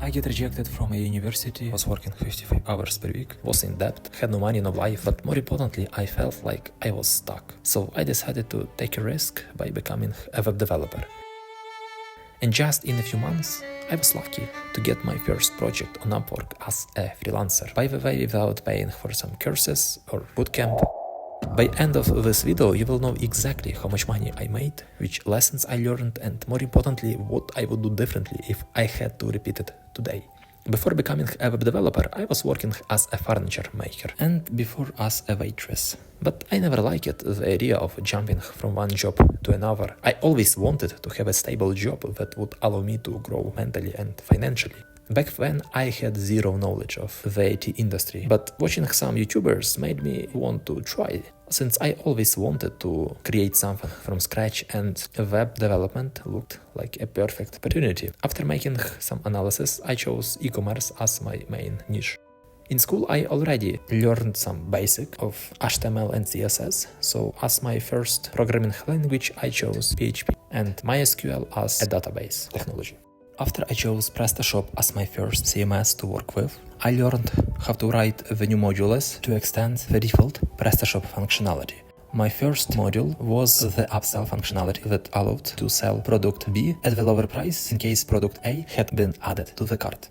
I get rejected from a university, was working 55 hours per week, was in debt, had no money, no life, but more importantly, I felt like I was stuck. So I decided to take a risk by becoming a web developer. And just in a few months, I was lucky to get my first project on Upwork as a freelancer. By the way, without paying for some courses or bootcamp. By end of this video, you will know exactly how much money I made, which lessons I learned, and more importantly, what I would do differently if I had to repeat it today. Before becoming a web developer, I was working as a furniture maker and before as a waitress. But I never liked the idea of jumping from one job to another. I always wanted to have a stable job that would allow me to grow mentally and financially. Back then, I had zero knowledge of the IT industry, but watching some YouTubers made me want to try, since I always wanted to create something from scratch and web development looked like a perfect opportunity. After making some analysis, I chose e-commerce as my main niche. In school, I already learned some basic of HTML and CSS, so as my first programming language, I chose PHP and MySQL as a database technology. After I chose PrestaShop as my first CMS to work with, I learned how to write the new modules to extend the default PrestaShop functionality. My first module was the upsell functionality that allowed to sell product B at the lower price in case product A had been added to the cart.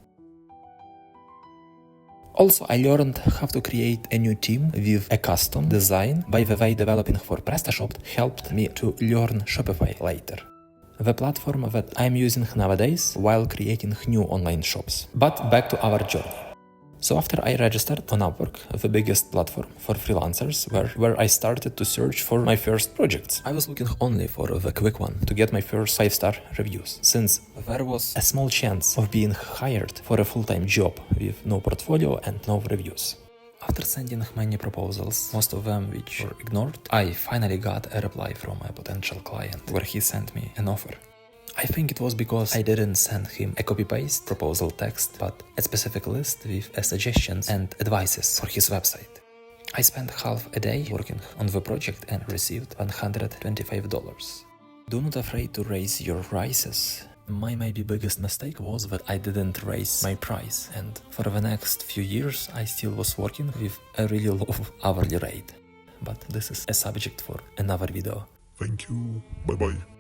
Also, I learned how to create a new theme with a custom design. By the way, developing for PrestaShop helped me to learn Shopify later, the platform that I'm using nowadays while creating new online shops. But back to our journey. So after I registered on Upwork, the biggest platform for freelancers, where I started to search for my first projects. I was looking only for the quick one to get my first 5-star reviews, since there was a small chance of being hired for a full-time job with no portfolio and no reviews. After sending many proposals, most of them which were ignored, I finally got a reply from a potential client where he sent me an offer. I think it was because I didn't send him a copy-paste proposal text, but a specific list with suggestions and advices for his website. I spent half a day working on the project and received $125. Do not afraid to raise your prices. My maybe biggest mistake was that I didn't raise my price, and for the next few years I still was working with a really low hourly rate. But this is a subject for another video. Thank you. Bye bye.